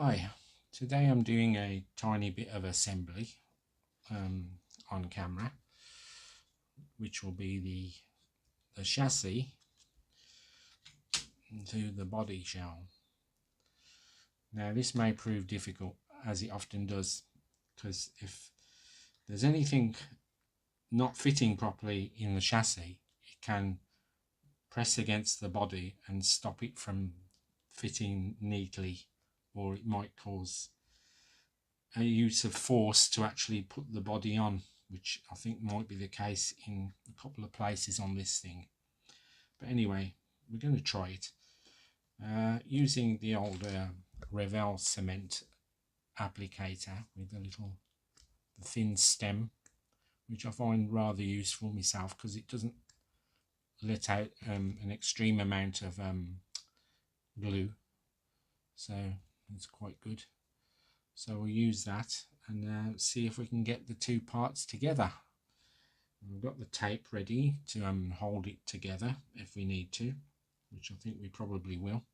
Hi, today I'm doing a tiny bit of assembly on camera, which will be the chassis to the body shell. Now this may prove difficult, as it often does, because if there's anything not fitting properly in the chassis, it can press against the body and stop it from fitting neatly, or it might cause a use of force to actually put the body on, which I think might be the case in a couple of places on this thing. But anyway, we're going to try it using the old Revell cement applicator with the thin stem, which I find rather useful myself because it doesn't let out an extreme amount of glue, so it's quite good. So we'll use that and see if we can get the two parts together. We've got the tape ready to hold it together if we need to, which I think we probably will.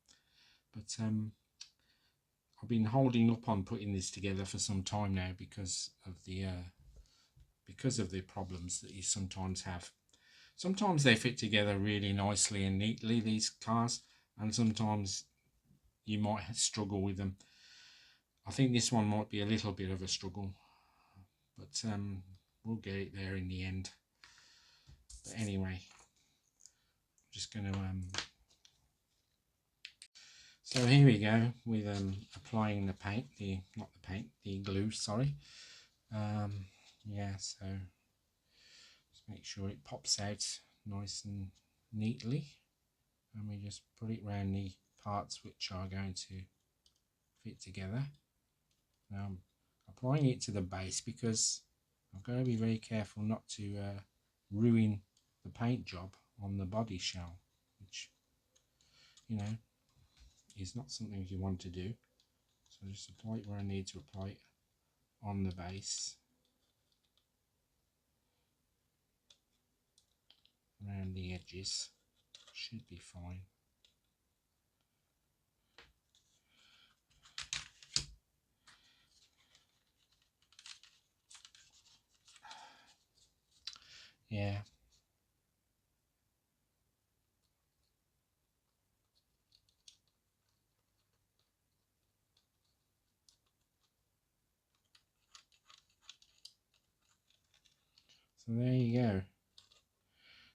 But I've been holding up on putting this together for some time now because of the problems that you sometimes have. Sometimes they fit together really nicely and neatly, these cars, and sometimes you might struggle with them. I think this one might be a little bit of a struggle, but we'll get it there in the end. But anyway, I'm just going to so here we go with applying the paint, the glue, sorry. Yeah, so just make sure it pops out nice and neatly, and we just put it around the parts which are going to fit together. Now I'm applying it to the base because I've got to be very careful not to ruin the paint job on the body shell, which, you know, is not something you want to do. So just apply it where I need to apply it on the base, around the edges, should be fine. Yeah. So there you go.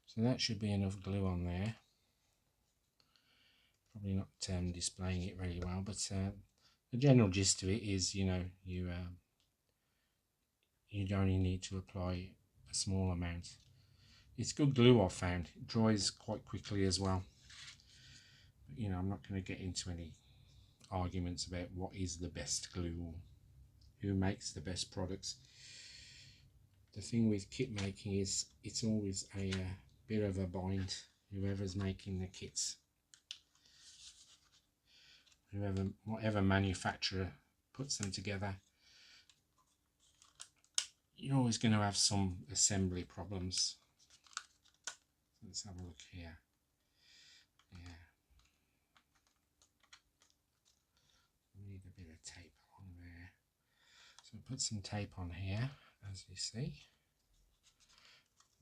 So that should be enough glue on there. Probably not displaying it very well, but the general gist of it is, you know, you only need to apply a small amount. It's good glue, I've found. It dries quite quickly as well. But, you know, I'm not going to get into any arguments about what is the best glue or who makes the best products. The thing with kit making is it's always a bit of a bind. Whoever's making the kits, whatever manufacturer puts them together, you're always going to have some assembly problems. Let's have a look here. Yeah, we need a bit of tape on there. So put some tape on here, as you see.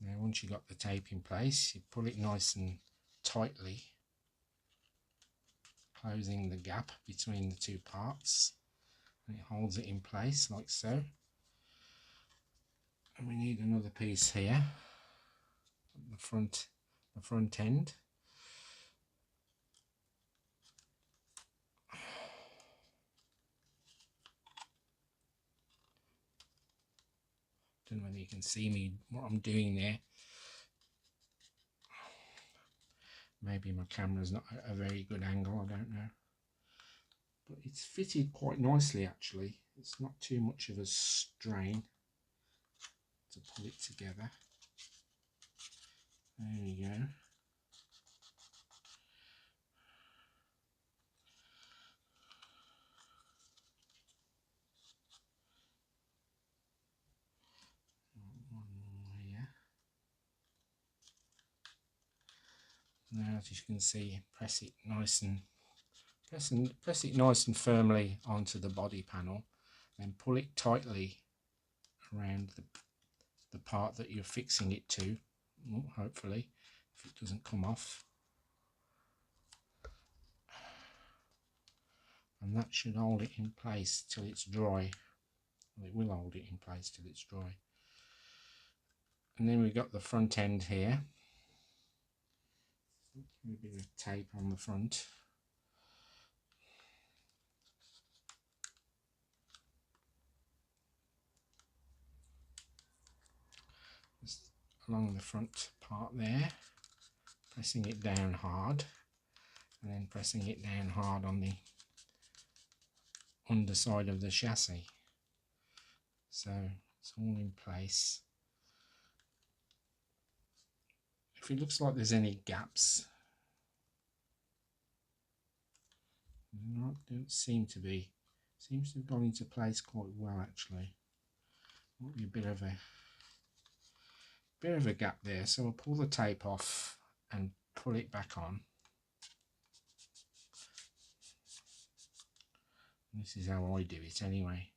Now once you've got the tape in place, you pull it nice and tightly, closing the gap between the two parts, and it holds it in place like so. And we need another piece here, the front end. Don't know whether you can see me, what I'm doing there. Maybe my camera's not at a very good angle, I don't know. But it's fitted quite nicely actually. It's not too much of a strain to pull it together. There we go. One more here. Now as you can see, press it nice and press it nice and firmly onto the body panel, and pull it tightly around the part that you're fixing it to, hopefully, if it doesn't come off. And that should hold it in place till it's dry. Well, it will hold it in place till it's dry. And then we've got the front end here. A bit of tape on the front. Just along the front part there, pressing it down hard, and then pressing it down hard on the underside of the chassis. So it's all in place. If it looks like there's any gaps, don't seem to be. Seems to have gone into place quite well actually. Might be a bit of a gap there, so I'll pull the tape off and pull it back on. This is how I do it anyway.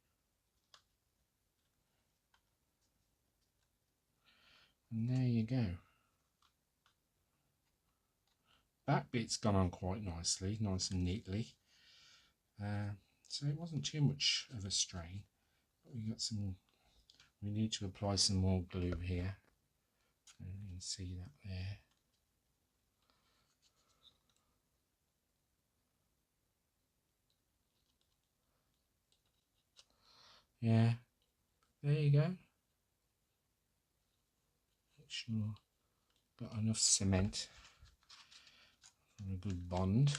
And there you go. That bit's gone on quite nicely, nice and neatly. So it wasn't too much of a strain. But we need to apply some more glue here. And you can see that there. Yeah, there you go. Make sure got enough cement for a good bond.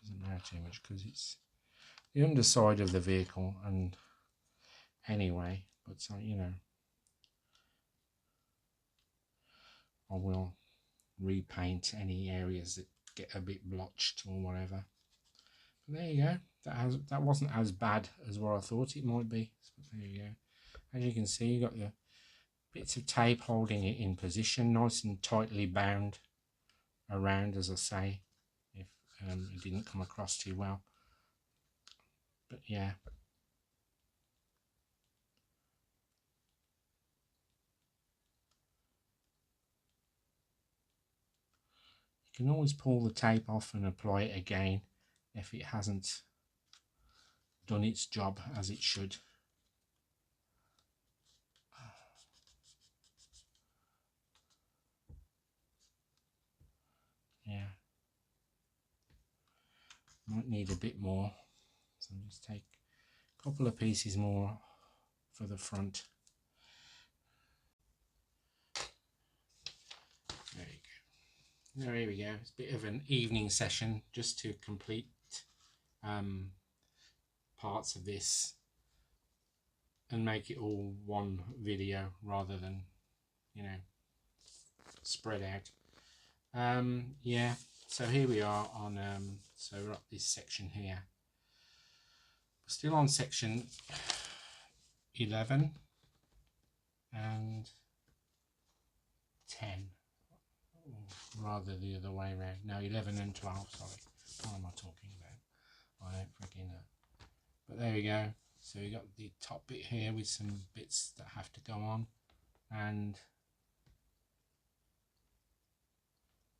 Doesn't matter too much because it's the underside of the vehicle, and anyway, but you know, I will repaint any areas that get a bit blotched or whatever. But there you go. That wasn't as bad as what I thought it might be. So there you go. As you can see, you got the bits of tape holding it in position, nice and tightly bound around, as I say, if it didn't come across too well. But yeah, you can always pull the tape off and apply it again if it hasn't done its job as it should. Yeah, might need a bit more, so I'll just take a couple of pieces more for the front. There you go. There we go. It's a bit of an evening session just to complete parts of this and make it all one video rather than, you know, spread out. Yeah, so here we are on so we're up this section here. We're still on section 11 and 10, or rather the other way around. No, 11 and 12, sorry. What am I talking about? I don't freaking know. But there we go. So we got the top bit here with some bits that have to go on, and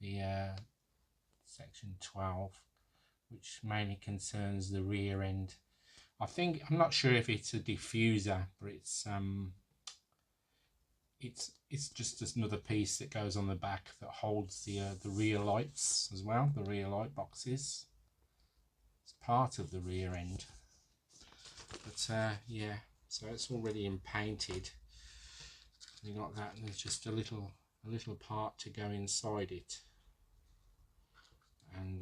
the section 12, which mainly concerns the rear end. I'm not sure if it's a diffuser, but it's just another piece that goes on the back that holds the rear lights as well, the rear light boxes. It's part of the rear end. But yeah, so it's already painted. You got that, and there's just a little part to go inside it. And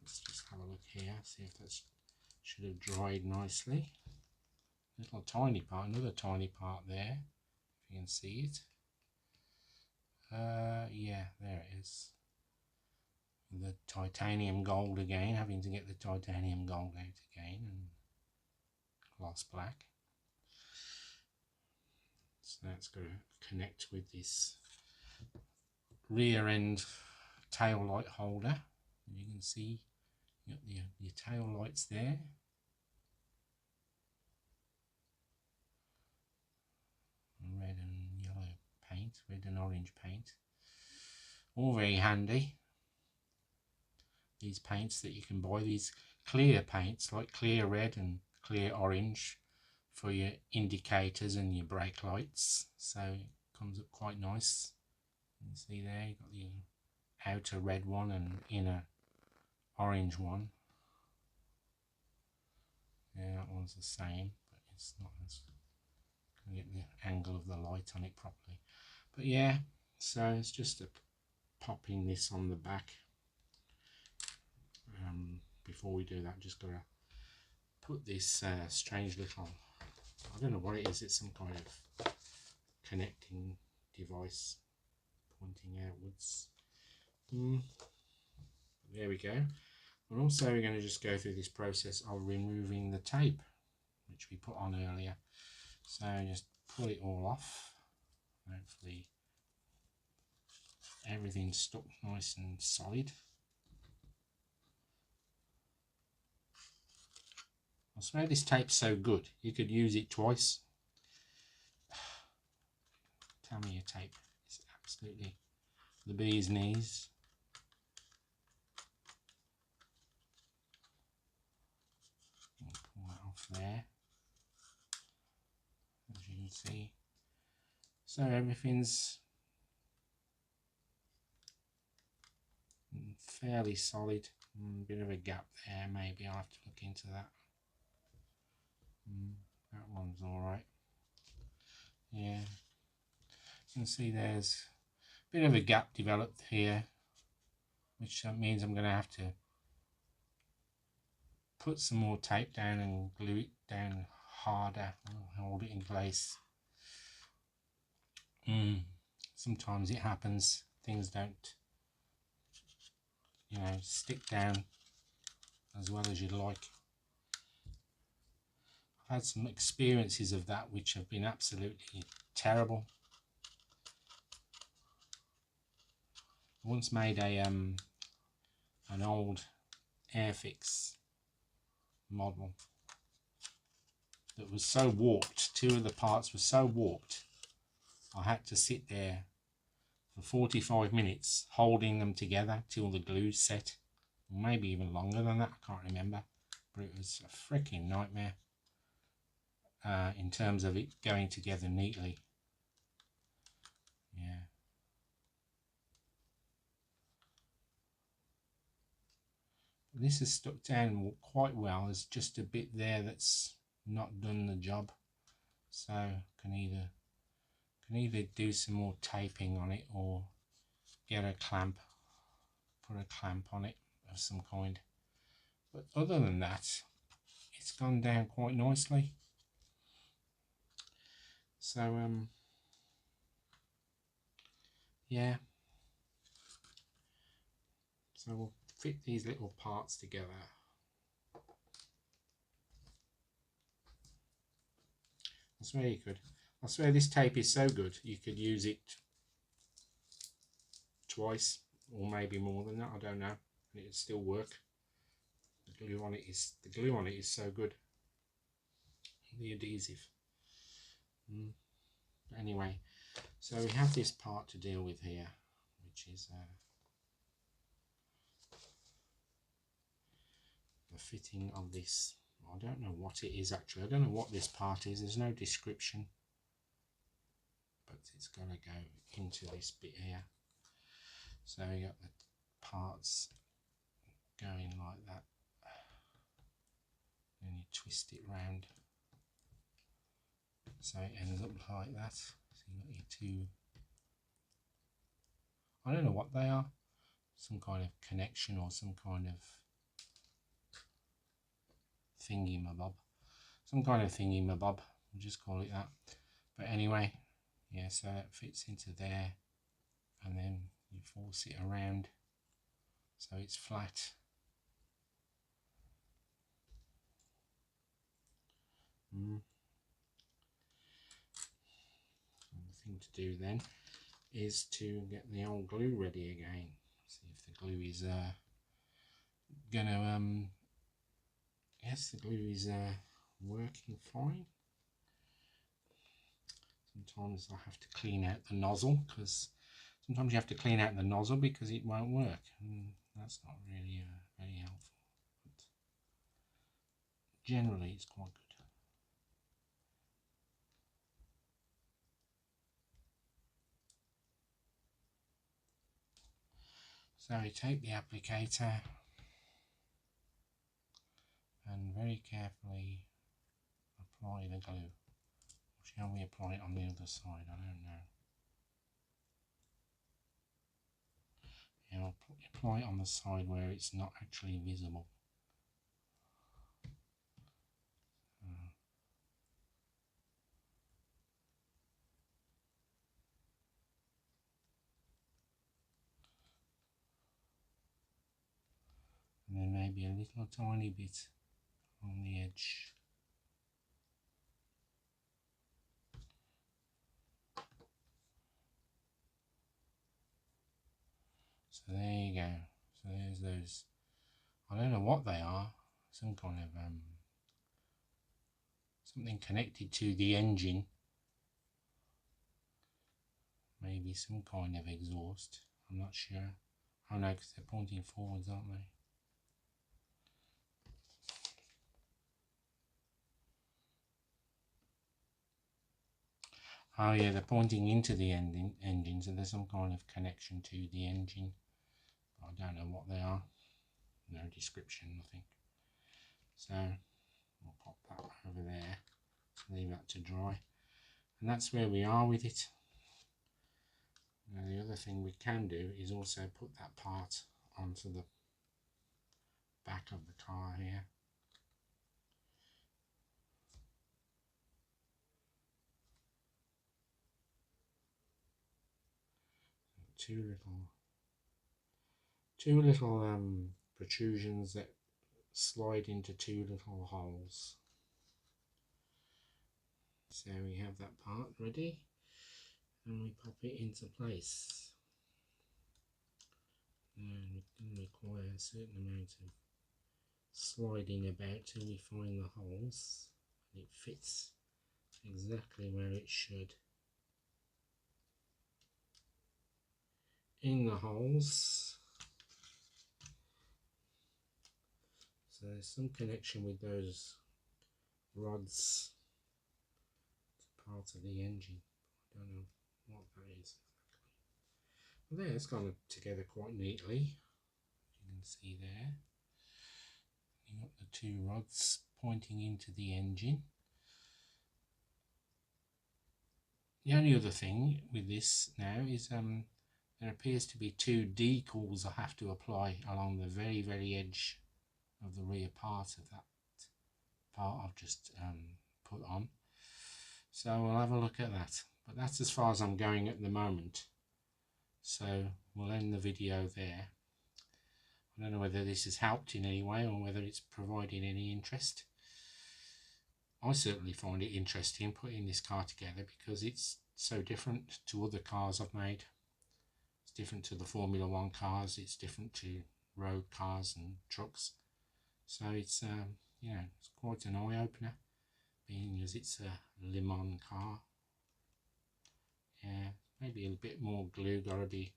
let's just have a look here, see if that should have dried nicely. Little tiny part, another tiny part there, if you can see it. Yeah, there it is. the titanium gold again, having to get the titanium gold out again, and gloss black. So that's got to connect with this rear end tail light holder. You can see you got your tail lights there. Red and yellow paint, red and orange paint. All very handy. These paints that you can buy, these clear paints like clear red and clear orange for your indicators and your brake lights. So it comes up quite nice. You can see there you've got the outer red one and inner orange one. Yeah, that one's the same, but it's not as can get the angle of the light on it properly. But yeah, so it's just popping this on the back. Before we do that, just gotta put this strange little, I don't know what it is, it's some kind of connecting device pointing outwards. There we go. And also we're going to just go through this process of removing the tape which we put on earlier. So just pull it all off. Hopefully everything's stuck nice and solid. I swear this tape's so good you could use it twice. Tamiya tape is absolutely the bee's knees. Pull that off there, as you can see. So everything's fairly solid. Bit of a gap there, maybe I'll have to look into that. That one's alright. Yeah, you can see there's a bit of a gap developed here, which means I'm going to have to put some more tape down and glue it down harder and hold it in place. Sometimes it happens, things don't, you know, stick down as well as you'd like. I've had some experiences of that which have been absolutely terrible. I once made a an old Airfix model that was so warped, two of the parts were so warped, I had to sit there for 45 minutes holding them together till the glue's set. Maybe even longer than that, I can't remember, but it was a freaking nightmare in terms of it going together neatly. Yeah. This is stuck down quite well. There's just a bit there that's not done the job, so can either do some more taping on it or get a clamp, put a clamp on it of some kind. But other than that, it's gone down quite nicely. So yeah, so we'll fit these little parts together. I swear you could. I swear this tape is so good you could use it twice or maybe more than that, I don't know, and it would still work. The glue on it is so good. The adhesive. But anyway, so we have this part to deal with here, which is the fitting of this. I don't know what it is actually. I don't know what this part is. There's no description, but it's going to go into this bit here. So we got the parts going like that, and you twist it round so it ends up like that. So you got your two, I don't know what they are, some kind of connection or some kind of thingy-mabob, we'll just call it that. But anyway, yeah, so it fits into there, and then you force it around so it's flat. The thing to do then is to get the old glue ready again. See if the glue is gonna yes, the glue is working fine. Sometimes I have to clean out the nozzle, because sometimes you have to clean out the nozzle because it won't work, and that's not really very helpful, but generally it's quite good. So we take the applicator and very carefully apply the glue. Shall we apply it on the other side? I don't know. Yeah, I'll apply it on the side where it's not actually visible. And then maybe a little tiny bit on the edge. So there you go. So there's those, I don't know what they are, some kind of something connected to the engine, maybe some kind of exhaust, I'm not sure. Oh no, because they're pointing forwards, aren't they? Oh yeah, they're pointing into the engine, so there's some kind of connection to the engine. I don't know what they are. No description, nothing. So I'll pop that over there, leave that to dry, and that's where we are with it. Now the other thing we can do is also put that part onto the back of the car here. Two little protrusions that slide into two little holes. So we have that part ready, and we pop it into place. And it can require a certain amount of sliding about till we find the holes, and it fits exactly where it should. In the holes, so there's some connection with those rods to part of the engine. I don't know what that is exactly. But there, it's gone together quite neatly. You can see there. You've got the two rods pointing into the engine. The only other thing with this now is there appears to be two decals I have to apply along the very edge of the rear part of that part I've just put on. So we'll have a look at that, but that's as far as I'm going at the moment, so we'll end the video there. I don't know whether this has helped in any way or whether it's provided any interest. I certainly find it interesting putting this car together because it's so different to other cars I've made. It's different to the Formula 1 cars, it's different to road cars and trucks. So it's you know, it's quite an eye-opener, being as it's a Le Mans car. Yeah, maybe a bit more glue got to be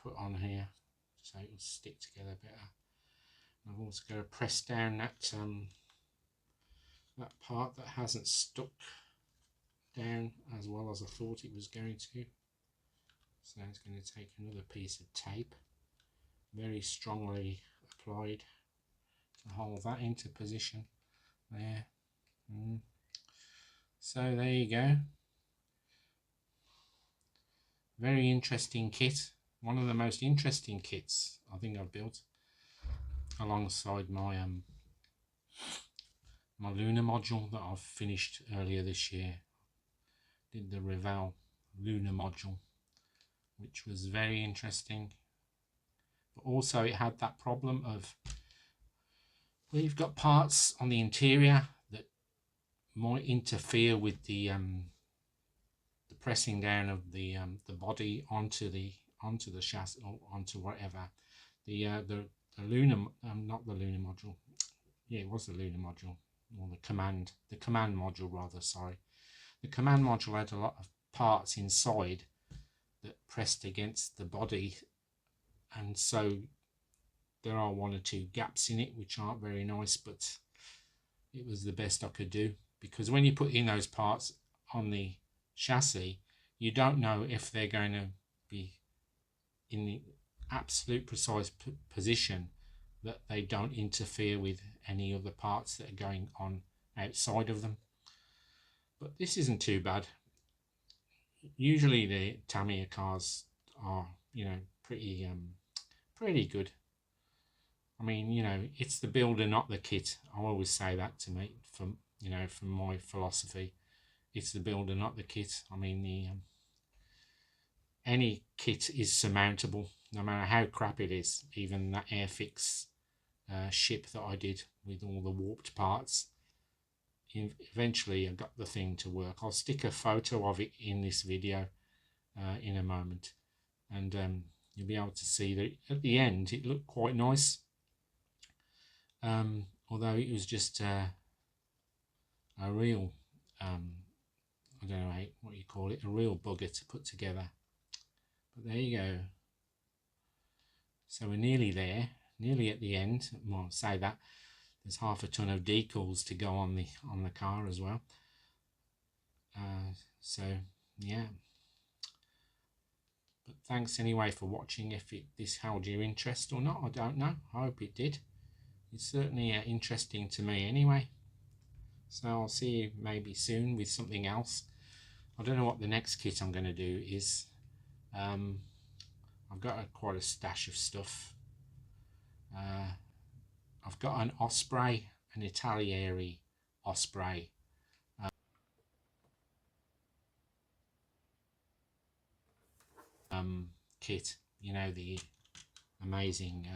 put on here so it will stick together better. I've also got to press down that that part that hasn't stuck down as well as I thought it was going to. So it's going to take another piece of tape, very strongly applied, to hold that into position there. So there you go. Very interesting kit. One of the most interesting kits I think I've built, alongside my my lunar module that I've finished earlier this year. Did the Revell lunar module, which was very interesting, but also it had that problem of, well, you've got parts on the interior that might interfere with the pressing down of the body onto the chassis, or onto whatever the lunar, not the lunar module, yeah, it was the lunar module, or the command module rather, sorry. The command module had a lot of parts inside that pressed against the body, and so there are one or two gaps in it which aren't very nice, but it was the best I could do, because when you put in those parts on the chassis, you don't know if they're going to be in the absolute precise position that they don't interfere with any other parts that are going on outside of them. But this isn't too bad. Usually the Tamiya cars are, you know, pretty good. I mean, you know, it's the builder, not the kit. I always say that to me, from, you know, from my philosophy. It's the builder, not the kit. I mean, any kit is surmountable, no matter how crap it is. Even that Airfix ship that I did with all the warped parts, eventually I got the thing to work. I'll stick a photo of it in this video in a moment, and you'll be able to see that at the end it looked quite nice, although it was just a real I don't know what you call it, a real bugger to put together. But there you go. So we're nearly there, nearly at the end. Well, I'll say that there's half a ton of decals to go on the car as well. So yeah. But thanks anyway for watching. If this held your interest or not, I don't know. I hope it did. It's certainly interesting to me anyway. So I'll see you maybe soon with something else. I don't know what the next kit I'm going to do is. I've got quite a stash of stuff. I've got an Osprey, an Italieri Osprey. Kit, you know, the amazing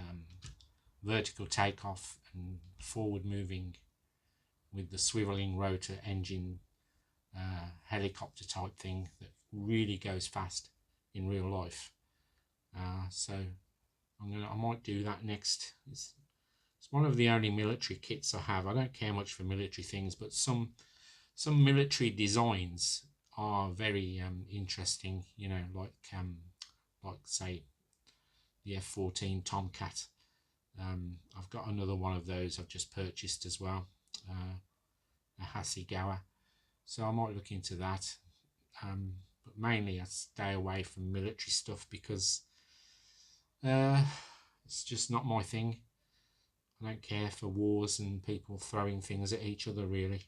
vertical takeoff and forward moving with the swiveling rotor engine helicopter type thing that really goes fast in real life. So I might do that next. It's one of the only military kits I have. I don't care much for military things, but some military designs are very interesting, you know, like say the F-14 Tomcat. I've got another one of those I've just purchased as well, a Hasegawa, so I might look into that. But mainly I stay away from military stuff because it's just not my thing. I don't care for wars and people throwing things at each other, really.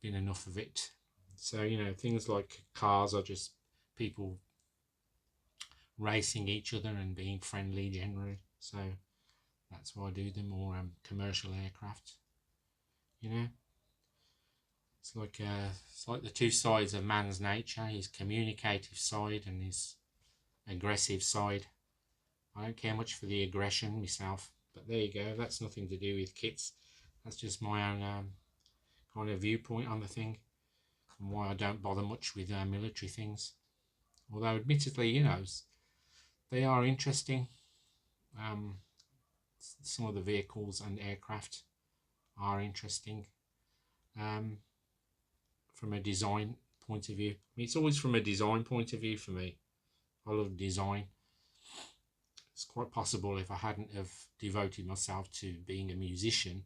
Been enough of it. So, you know, things like cars are just people racing each other and being friendly generally. So that's why I do them, or commercial aircraft. You know, it's like the two sides of man's nature: his communicative side and his aggressive side. I don't care much for the aggression myself, but there you go. That's nothing to do with kits. That's just my own kind of viewpoint on the thing, and why I don't bother much with military things. Although admittedly, you know, they are interesting. Some of the vehicles and aircraft are interesting from a design point of view. I mean, it's always from a design point of view for me. I love design. It's quite possible if I hadn't have devoted myself to being a musician,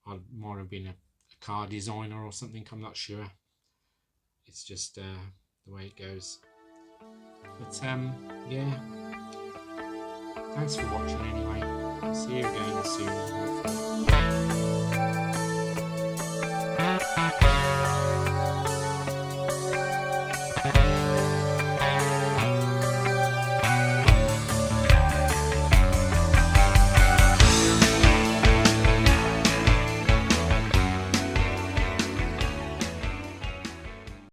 I might have been a car designer or something. I'm not sure. It's just the way it goes. But yeah, thanks for watching anyway. See you again soon, hopefully.